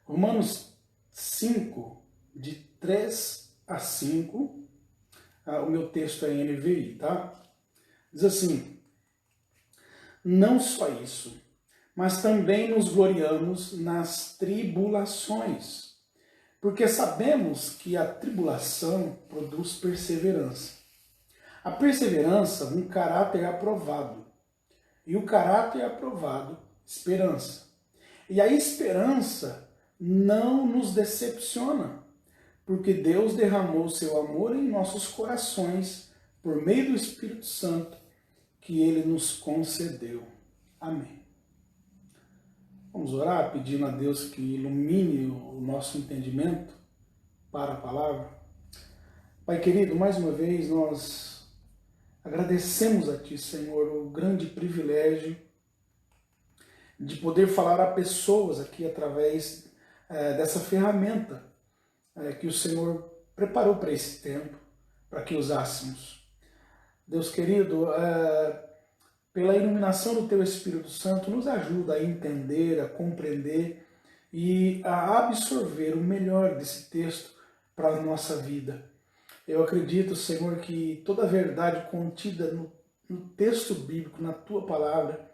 Romanos 5, de 3 a 5, o meu texto é em NVI, tá? Diz assim: não só isso, mas também nos gloriamos nas tribulações, porque sabemos que a tribulação produz perseverança. A perseverança, um caráter aprovado, e o caráter aprovado, esperança. E a esperança não nos decepciona, porque Deus derramou seu amor em nossos corações por meio do Espírito Santo que Ele nos concedeu. Amém. Vamos orar pedindo a Deus que ilumine o nosso entendimento para a palavra. Pai querido, mais uma vez nós agradecemos a Ti, Senhor, o grande privilégio de poder falar a pessoas aqui através dessa ferramenta que o Senhor preparou para esse tempo, para que usássemos. Deus querido, pela iluminação do Teu Espírito Santo, nos ajuda a entender, a compreender e a absorver o melhor desse texto para a nossa vida. Eu acredito, Senhor, que toda a verdade contida no texto bíblico, na Tua palavra,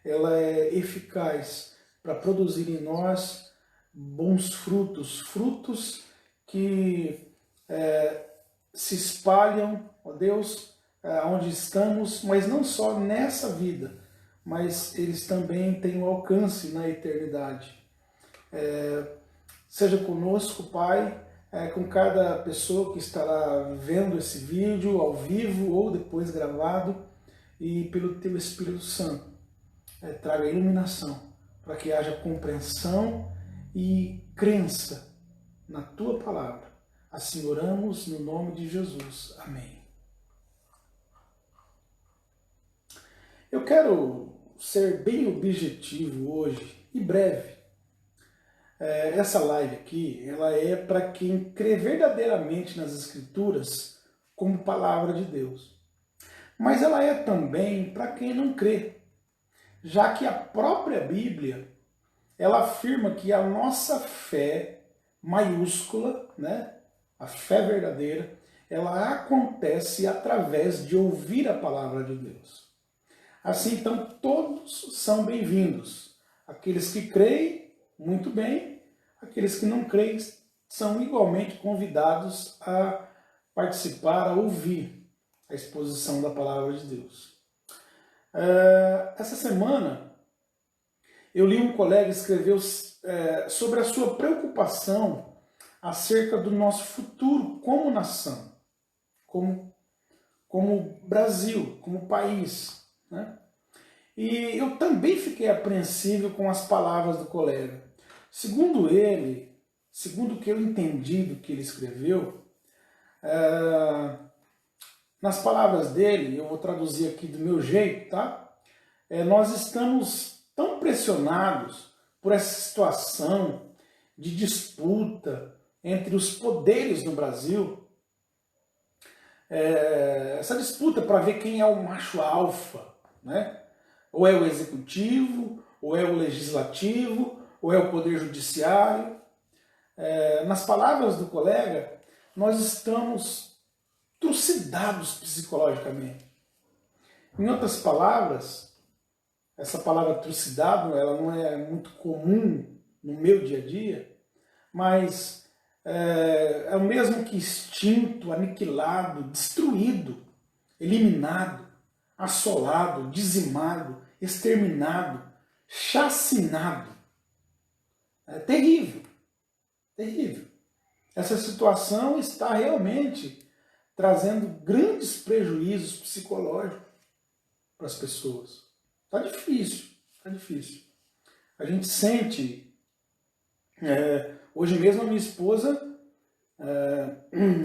ela é eficaz para produzir em nós bons frutos, frutos que se espalham, ó Deus, onde estamos, mas não só nessa vida, mas eles também têm um alcance na eternidade. Seja conosco, Pai, com cada pessoa que estará vendo esse vídeo ao vivo ou depois gravado, e pelo Teu Espírito Santo, traga iluminação para que haja compreensão e crença na Tua palavra. Assim oramos no nome de Jesus. Amém. Eu quero ser bem objetivo hoje e breve. Essa live aqui, ela é para quem crê verdadeiramente nas Escrituras como palavra de Deus. Mas ela é também para quem não crê, já que a própria Bíblia, ela afirma que a nossa fé maiúscula, né, a fé verdadeira, ela acontece através de ouvir a palavra de Deus. Assim, então, todos são bem-vindos. Aqueles que creem, muito bem. Aqueles que não creem são igualmente convidados a participar, a ouvir a exposição da palavra de Deus. Essa semana, eu li um colega escreveu sobre a sua preocupação acerca do nosso futuro como nação, como Brasil, como país, né? E eu também fiquei apreensível com as palavras do colega. Segundo ele, segundo o que eu entendi do que ele escreveu, nas palavras dele, eu vou traduzir aqui do meu jeito, tá? Nós estamos tão pressionados por essa situação de disputa entre os poderes no Brasil, essa disputa para ver quem é o macho alfa, né? Ou é o executivo, ou é o legislativo, ou é o poder judiciário. Nas palavras do colega, nós estamos trucidados psicologicamente. Em outras palavras, essa palavra trucidado, ela não é muito comum no meu dia a dia, mas é o mesmo que extinto, aniquilado, destruído, eliminado, assolado, dizimado, exterminado, chacinado. É terrível, terrível. Essa situação está realmente trazendo grandes prejuízos psicológicos para as pessoas. Está difícil, está difícil. A gente sente... hoje mesmo a minha esposa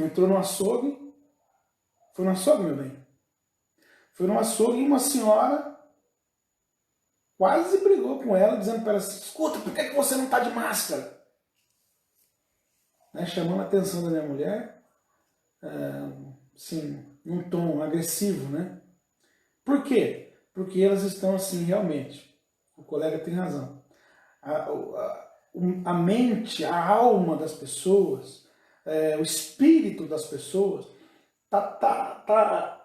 entrou no açougue. Foi no açougue, meu bem? Foi no açougue e uma senhora quase brigou com ela, dizendo para ela assim: escuta, por que você não está de máscara? Chamando a atenção da minha mulher, assim, num tom agressivo, né? Por quê? Porque elas estão assim, realmente. O colega tem razão. a mente, a alma das pessoas, o espírito das pessoas tá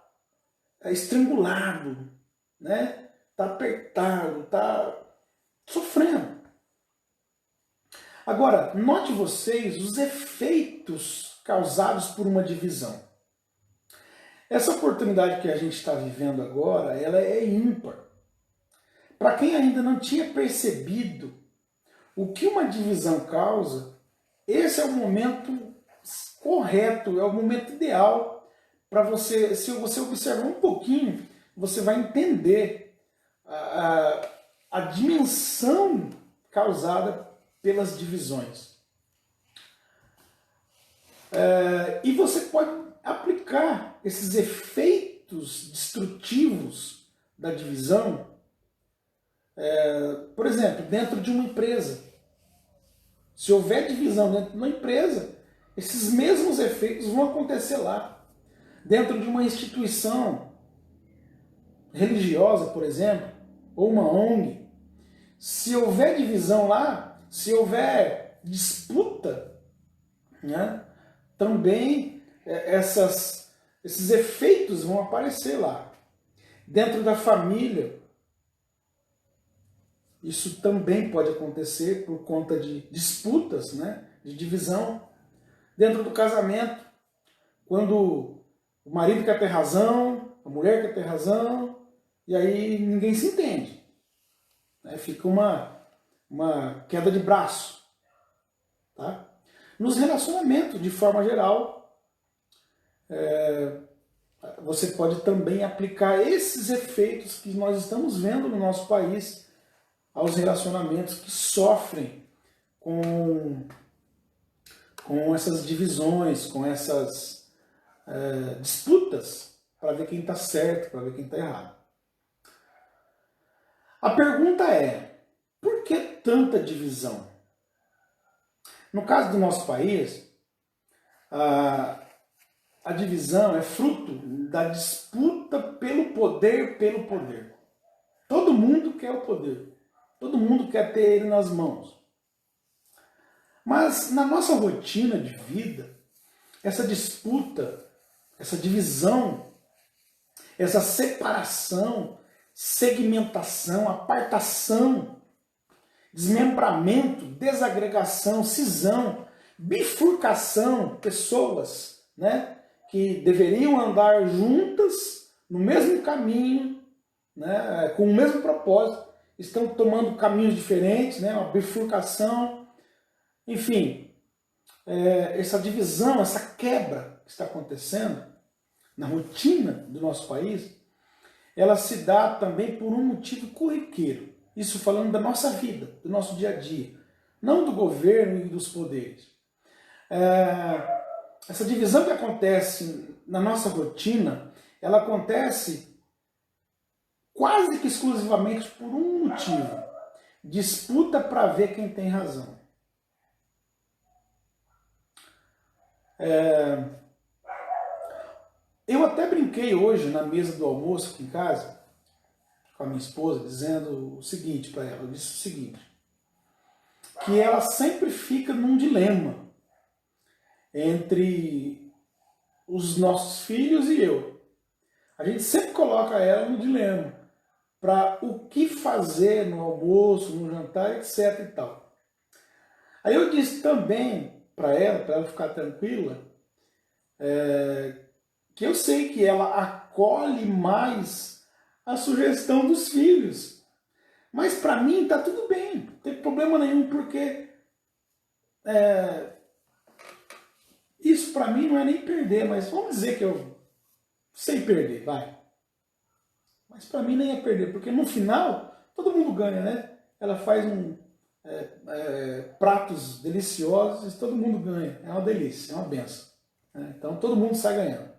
estrangulado, né? Tá apertado, tá sofrendo. Agora, note vocês os efeitos causados por uma divisão. Essa oportunidade que a gente está vivendo agora, ela é ímpar. Para quem ainda não tinha percebido o que uma divisão causa, esse é o momento correto, é o momento ideal para você, se você observar um pouquinho, você vai entender a dimensão causada pelas divisões. E você pode aplicar esses efeitos destrutivos da divisão, por exemplo, dentro de uma empresa. Se houver divisão dentro de uma empresa, esses mesmos efeitos vão acontecer lá. Dentro de uma instituição religiosa, por exemplo, ou uma ONG, se houver divisão lá, se houver disputa, né, também esses efeitos vão aparecer lá. Dentro da família, isso também pode acontecer por conta de disputas, né, de divisão. Dentro do casamento, quando o marido quer ter razão, a mulher quer ter razão, e aí ninguém se entende. Fica uma queda de braço. Tá? Nos relacionamentos, de forma geral, você pode também aplicar esses efeitos que nós estamos vendo no nosso país aos relacionamentos que sofrem com essas divisões, com essas disputas, para ver quem está certo, para ver quem está errado. A pergunta é, por que tanta divisão? No caso do nosso país, a divisão é fruto da disputa pelo poder, Todo mundo quer o poder. Todo mundo quer ter ele nas mãos. Mas na nossa rotina de vida, essa disputa, essa divisão, essa separação, segmentação, apartação, desmembramento, desagregação, cisão, bifurcação, pessoas, né, que deveriam andar juntas no mesmo caminho, né, com o mesmo propósito, estão tomando caminhos diferentes, né, uma bifurcação, enfim, essa divisão, essa quebra que está acontecendo na rotina do nosso país, ela se dá também por um motivo corriqueiro. Isso falando da nossa vida, do nosso dia a dia, não do governo e dos poderes. Essa divisão que acontece na nossa rotina, ela acontece quase que exclusivamente por um motivo: disputa para ver quem tem razão. Eu até brinquei hoje na mesa do almoço aqui em casa, com a minha esposa, dizendo o seguinte para ela, eu disse o seguinte, que ela sempre fica num dilema entre os nossos filhos e eu. A gente sempre coloca ela no dilema para o que fazer no almoço, no jantar, etc. e tal. Aí eu disse também para ela ficar tranquila, que eu sei que ela acolhe mais a sugestão dos filhos. Mas para mim está tudo bem, não tem problema nenhum, porque isso para mim não é nem perder, mas vamos dizer que eu sei perder, vai. Mas para mim nem é perder, porque no final todo mundo ganha, né? Ela faz pratos deliciosos e todo mundo ganha. É uma delícia, é uma benção. Né? Então todo mundo sai ganhando.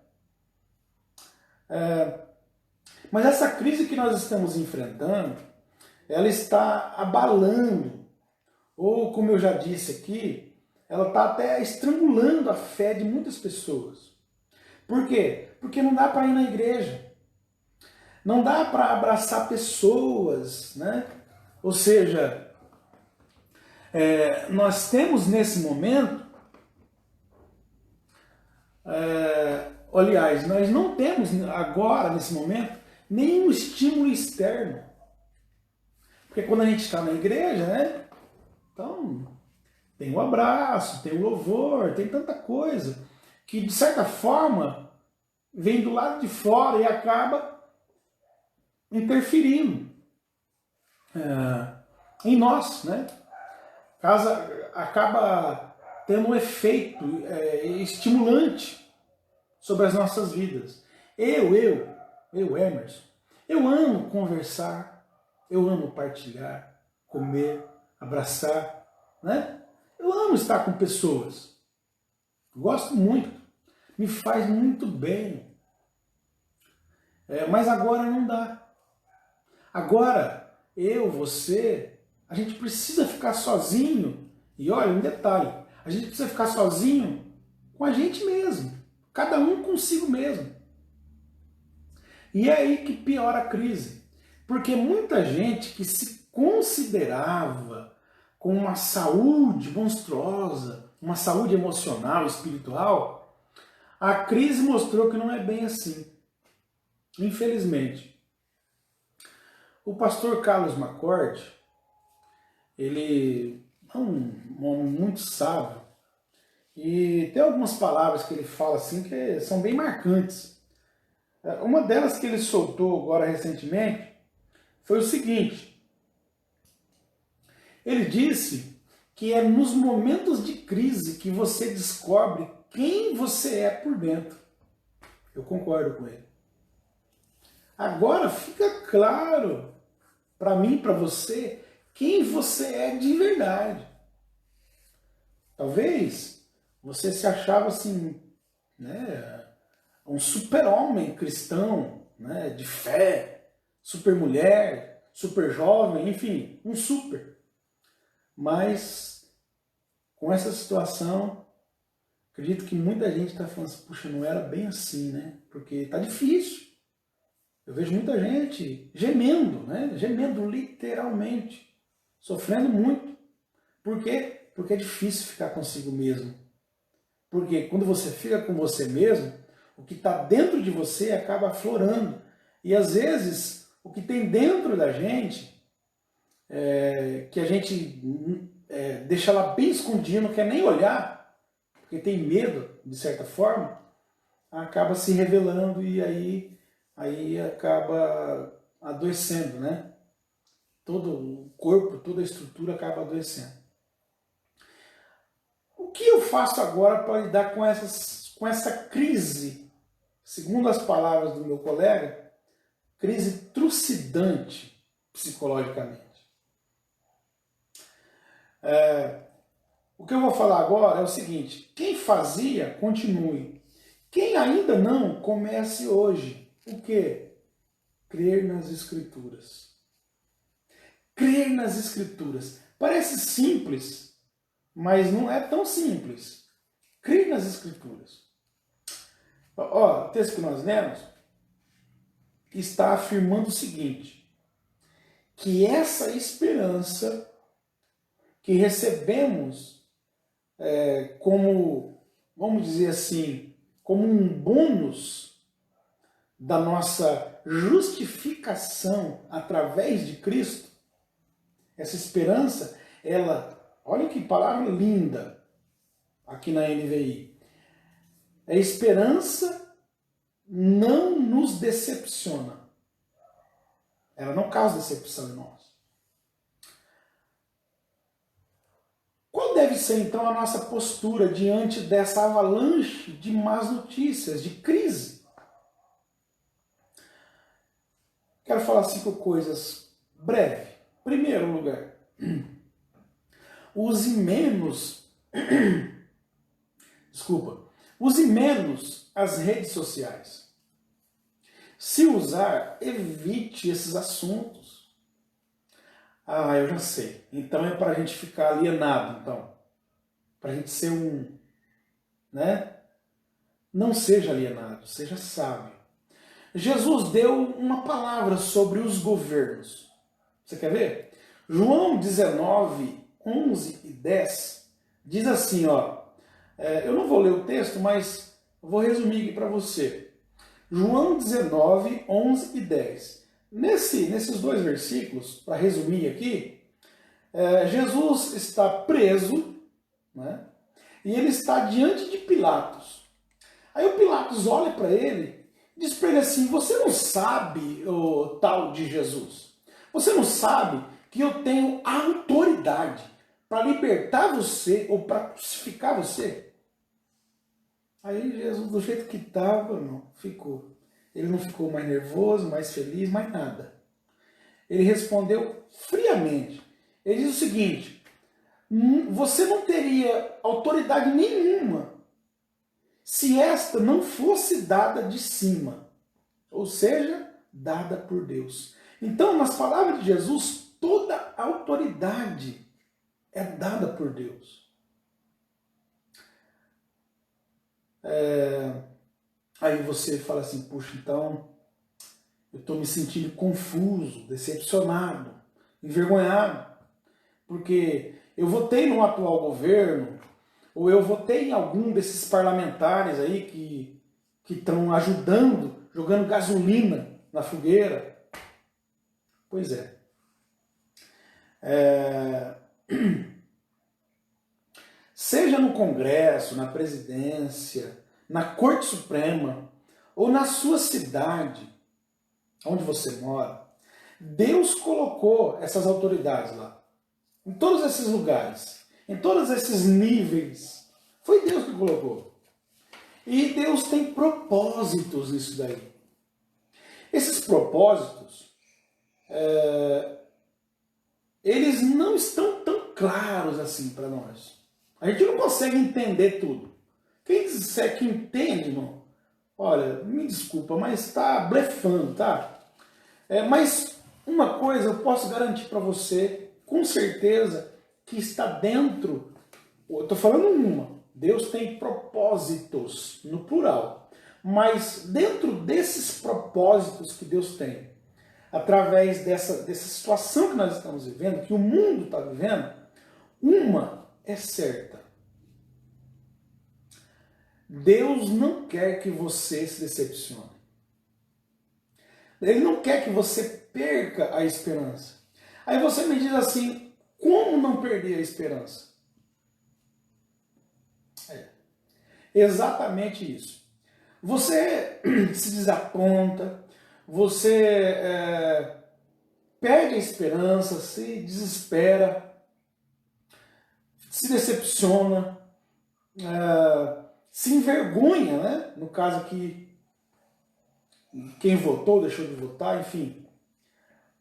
Mas essa crise que nós estamos enfrentando, ela está abalando, ou como eu já disse aqui, ela está até estrangulando a fé de muitas pessoas. Por quê? Porque não dá para ir na igreja. Não dá para abraçar pessoas, né? Ou seja, Nós temos nesse momento, aliás, nós não temos agora, nesse momento, nenhum estímulo externo. Porque quando a gente está na igreja, né? Então, tem o abraço, tem o louvor, tem tanta coisa que, de certa forma, vem do lado de fora e acaba interferindo em nós, né? Acaba tendo um efeito estimulante sobre as nossas vidas. Eu, Emerson, eu amo conversar, eu amo partilhar, comer, abraçar, né? Eu amo estar com pessoas. Gosto muito. Me faz muito bem. Mas agora não dá. Agora, você, a gente precisa ficar sozinho. E olha, um detalhe, a gente precisa ficar sozinho com a gente mesmo. Cada um consigo mesmo. E é aí que piora a crise. Porque muita gente que se considerava com uma saúde monstruosa, uma saúde emocional, espiritual, a crise mostrou que não é bem assim. Infelizmente. O pastor Carlos McCord, ele é um homem muito sábio, e tem algumas palavras que ele fala assim que são bem marcantes. Uma delas que ele soltou agora recentemente foi o seguinte: ele disse que é nos momentos de crise que você descobre quem você é por dentro. Eu concordo com ele. Agora fica claro para mim e para você quem você é de verdade. Talvez você se achava assim, né, um super-homem cristão, né, de fé, super-mulher, super-jovem, enfim, um super. Mas com essa situação, acredito que muita gente está falando assim, puxa, não era bem assim, né? Porque está difícil. Eu vejo muita gente gemendo, né? Gemendo literalmente, sofrendo muito. Por quê? Porque é difícil ficar consigo mesmo. Porque quando você fica com você mesmo, o que está dentro de você acaba aflorando. E às vezes, o que tem dentro da gente, que a gente deixa lá bem escondido, não quer nem olhar, porque tem medo, de certa forma, acaba se revelando e aí acaba adoecendo, né? Todo o corpo, toda a estrutura acaba adoecendo. O que eu faço agora para lidar com essa crise, segundo as palavras do meu colega, crise trucidante psicologicamente? O que eu vou falar agora é o seguinte: quem fazia, continue. Quem ainda não, comece hoje. O quê? Crer nas Escrituras. Crer nas Escrituras. Parece simples, mas não é tão simples. Crer nas Escrituras. O texto que nós lemos está afirmando o seguinte: que essa esperança que recebemos como, vamos dizer assim, como um bônus da nossa justificação através de Cristo, essa esperança, olha que palavra linda aqui na NVI. A esperança não nos decepciona. Ela não causa decepção em nós. Qual deve ser então a nossa postura diante dessa avalanche de más notícias, de crise? Quero falar 5 coisas breves. Primeiro lugar, use menos as redes sociais. Se usar, evite esses assuntos. Eu já sei. Então é para a gente ficar alienado, então. Para a gente ser né? Não seja alienado, seja sábio. Jesus deu uma palavra sobre os governos. Você quer ver? João 19, 11 e 10, diz assim, ó, eu não vou ler o texto, mas vou resumir aqui para você. João 19, 11 e 10. Nesses dois versículos, para resumir aqui, Jesus está preso, né? E ele está diante de Pilatos. Aí o Pilatos olha para ele e diz para ele assim, você não sabe o tal de Jesus? Você não sabe que eu tenho autoridade para libertar você ou para crucificar você? Aí Jesus, do jeito que estava, não ficou. Ele não ficou mais nervoso, mais feliz, mais nada. Ele respondeu friamente. Ele diz o seguinte, você não teria autoridade nenhuma se esta não fosse dada de cima, ou seja, dada por Deus. Então, nas palavras de Jesus, toda a autoridade é dada por Deus. Aí você fala assim, puxa, então eu estou me sentindo confuso, decepcionado, envergonhado, porque eu votei no atual governo, ou eu votei em algum desses parlamentares aí que estão ajudando, jogando gasolina na fogueira. Pois é. Seja no Congresso, na presidência, na Corte Suprema, ou na sua cidade, onde você mora, Deus colocou essas autoridades lá. Em todos esses lugares, em todos esses níveis, foi Deus que colocou. E Deus tem propósitos nisso daí. Esses propósitos, eles não estão tão claros assim para nós. A gente não consegue entender tudo. Quem disser que entende, irmão, olha, me desculpa, mas está blefando, tá? Mas uma coisa eu posso garantir para você, com certeza, que está dentro, eu estou falando uma, Deus tem propósitos, no plural, mas dentro desses propósitos que Deus tem, através dessa situação que nós estamos vivendo, que o mundo está vivendo, uma é certa. Deus não quer que você se decepcione. Ele não quer que você perca a esperança. Aí você me diz assim, como não perder a esperança? Exatamente isso. Você se desaponta, você perde a esperança, se desespera, se decepciona, se envergonha, né? No caso aqui, quem votou, deixou de votar, enfim.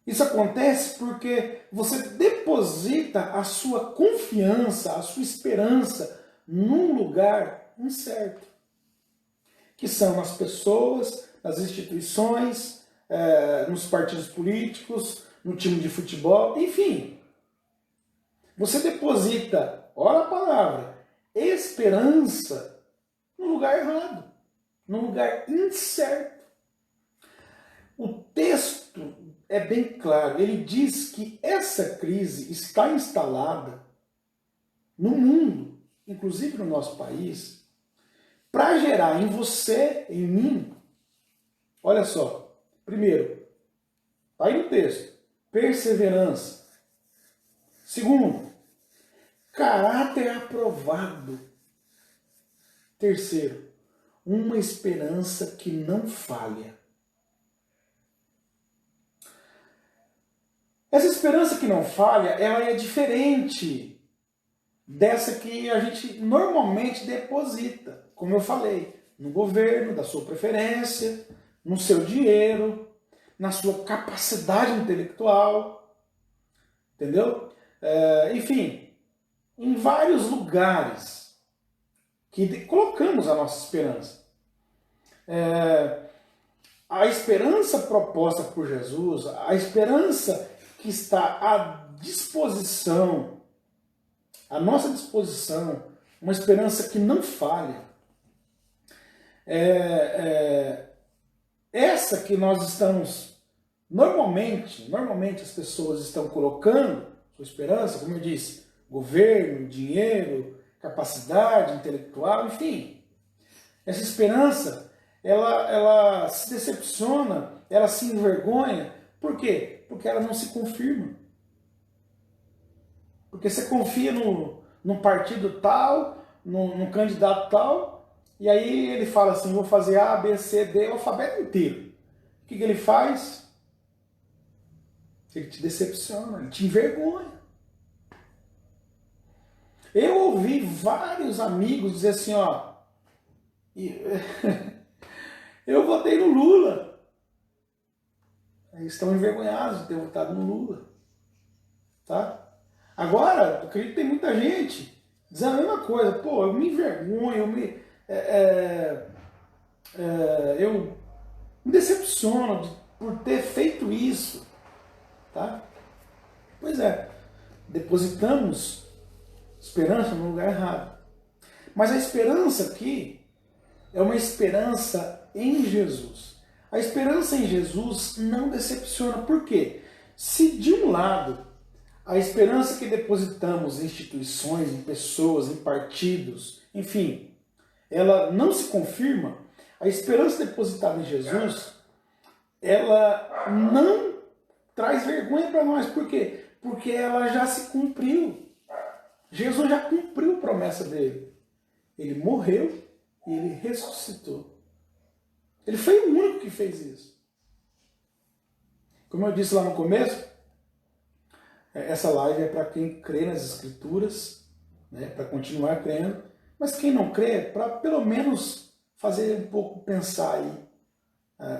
Isso acontece porque você deposita a sua confiança, a sua esperança num lugar incerto, que são nas pessoas, nas instituições, nos partidos políticos, no time de futebol, enfim. Você deposita, olha a palavra, esperança no lugar errado, no lugar incerto. O texto é bem claro, ele diz que essa crise está instalada no mundo, inclusive no nosso país, para gerar em você, em mim, olha só, primeiro, está aí no texto, perseverança. Segundo, caráter aprovado. Terceiro, uma esperança que não falha. Essa esperança que não falha, ela é diferente dessa que a gente normalmente deposita, como eu falei, no governo, da sua preferência, no seu dinheiro, na sua capacidade intelectual, entendeu? Enfim, em vários lugares que colocamos a nossa esperança. A esperança proposta por Jesus, a esperança que está à disposição, à nossa disposição, uma esperança que não falha. Essa que nós estamos, normalmente as pessoas estão colocando sua esperança, como eu disse, governo, dinheiro, capacidade intelectual, enfim. Essa esperança, ela se decepciona, ela se envergonha. Por quê? Porque ela não se confirma. Porque você confia num partido tal, num candidato tal, e aí ele fala assim, vou fazer A, B, C, D, o alfabeto inteiro. O que ele faz? Ele te decepciona, ele te envergonha. Eu ouvi vários amigos dizer assim, ó, eu votei no Lula. Eles estão envergonhados de ter votado no Lula. Tá? Agora, eu acredito que tem muita gente dizendo a mesma coisa. Pô, eu me envergonho, eu me decepciono por ter feito isso. Tá? Pois é, depositamos esperança no lugar errado. Mas a esperança aqui é uma esperança em Jesus. A esperança em Jesus não decepciona. Por quê? Se de um lado a esperança que depositamos em instituições, em pessoas, em partidos, enfim, ela não se confirma, a esperança depositada em Jesus, ela não traz vergonha para nós. Por quê? Porque ela já se cumpriu. Jesus já cumpriu a promessa dele. Ele morreu e ele ressuscitou. Ele foi o único que fez isso. Como eu disse lá no começo, essa live é para quem crê nas Escrituras, né, para continuar crendo, mas quem não crê, para pelo menos fazer um pouco pensar aí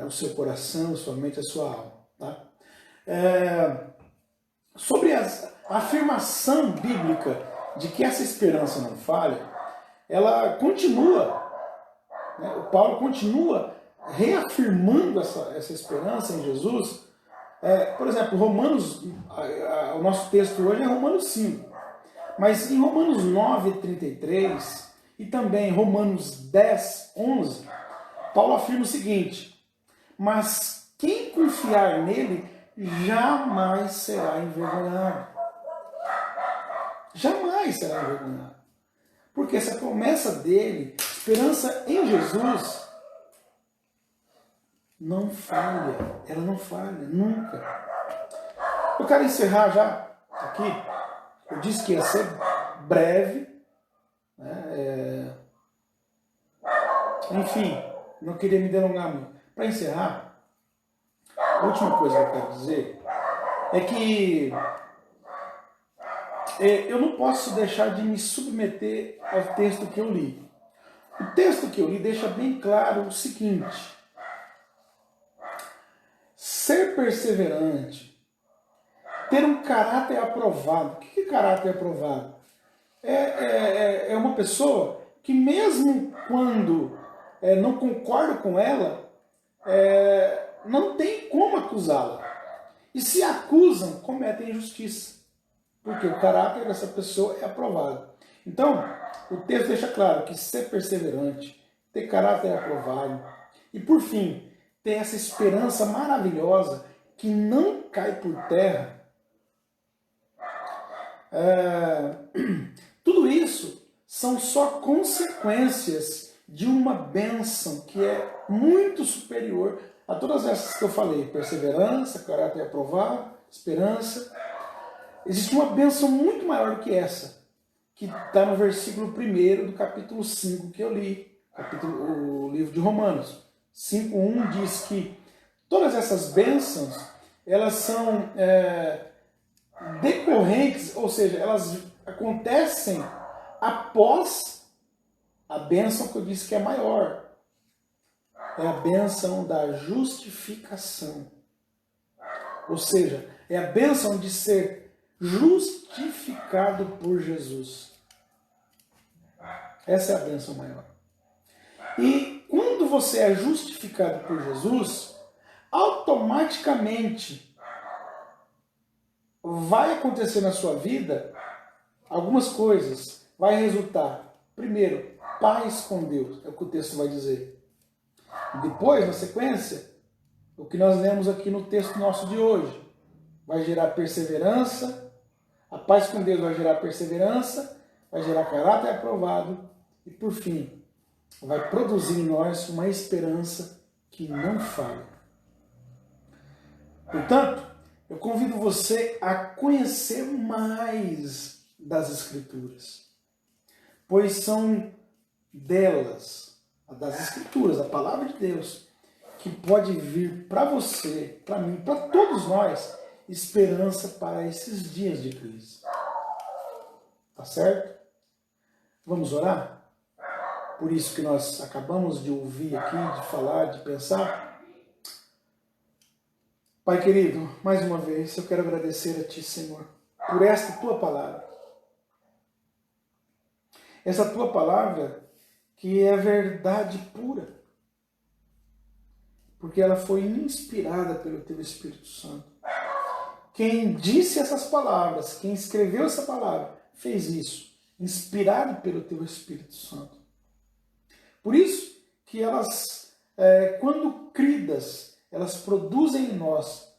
o seu coração, a sua mente, a sua alma. Tá? Sobre a afirmação bíblica de que essa esperança não falha, ela continua, né, o Paulo continua reafirmando essa esperança em Jesus. Por exemplo, Romanos, o nosso texto hoje é Romanos 5, mas em Romanos 9:33 e também Romanos 10:11, Paulo afirma o seguinte: mas quem confiar nele jamais será envergonhado. Jamais será envergonhado. Porque essa promessa dele, esperança em Jesus, não falha, ela não falha, nunca. Eu quero encerrar já aqui. Eu disse que ia ser breve, né? Enfim, não queria me delongar muito. Para encerrar, a última coisa que eu quero dizer é que eu não posso deixar de me submeter ao texto que eu li. O texto que eu li deixa bem claro o seguinte: ser perseverante, ter um caráter aprovado. O que é caráter aprovado? É uma pessoa que mesmo quando não concorda com ela, não tem como acusá-la. E se acusam, cometem injustiça. Porque o caráter dessa pessoa é aprovado. Então, o texto deixa claro que ser perseverante, ter caráter aprovado e, por fim, ter essa esperança maravilhosa que não cai por terra. Tudo isso são só consequências de uma bênção que é muito superior a todas essas que eu falei: perseverança, caráter aprovado, esperança. Existe uma bênção muito maior do que essa, que está no versículo 1 do capítulo 5 que eu li, o livro de Romanos. 5:1 diz que todas essas bênçãos, elas são decorrentes, ou seja, elas acontecem após a bênção que eu disse que é maior. É a bênção da justificação. Ou seja, é a bênção de ser justificado por Jesus. Essa é a bênção maior. E quando você é justificado por Jesus, automaticamente vai acontecer na sua vida algumas coisas. Vai resultar, primeiro, paz com Deus, é o que o texto vai dizer. Depois, na sequência, o que nós lemos aqui no texto nosso de hoje, vai gerar perseverança, A paz com Deus vai gerar perseverança, vai gerar caráter aprovado e, por fim, vai produzir em nós uma esperança que não falha. Portanto, eu convido você a conhecer mais das Escrituras, pois são delas, das Escrituras, a palavra de Deus, que pode vir para você, para mim, para todos nós, esperança para esses dias de crise. Tá certo? Vamos orar? Por isso que nós acabamos de ouvir aqui, de falar, de pensar. Pai querido, mais uma vez eu quero agradecer a Ti, Senhor, por esta Tua palavra. Essa Tua palavra que é verdade pura, porque ela foi inspirada pelo Teu Espírito Santo. Quem disse essas palavras, quem escreveu essa palavra, fez isso, inspirado pelo Teu Espírito Santo. Por isso que elas, quando cridas, elas produzem em nós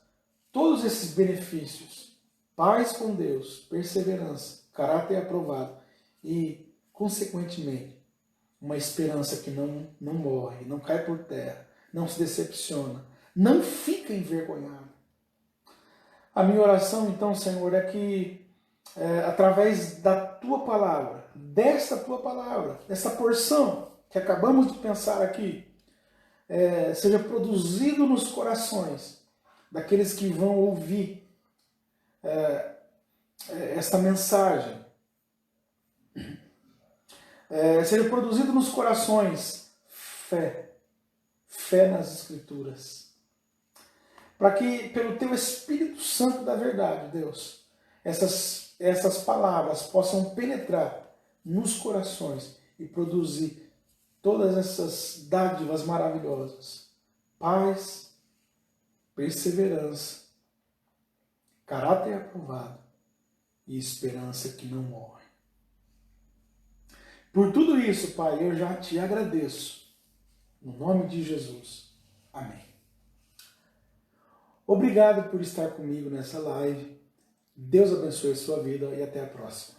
todos esses benefícios: paz com Deus, perseverança, caráter aprovado e, consequentemente, uma esperança que não morre, não cai por terra, não se decepciona, não fica envergonhado. A minha oração, então, Senhor, é que através da Tua palavra, desta Tua palavra, dessa porção que acabamos de pensar aqui, seja produzido nos corações daqueles que vão ouvir esta mensagem, seja produzido nos corações fé nas Escrituras, para que pelo Teu Espírito Santo da verdade, Deus, essas palavras possam penetrar nos corações e produzir todas essas dádivas maravilhosas: paz, perseverança, caráter aprovado e esperança que não morre. Por tudo isso, Pai, eu já Te agradeço. No nome de Jesus. Amém. Obrigado por estar comigo nessa live. Deus abençoe a sua vida e até a próxima.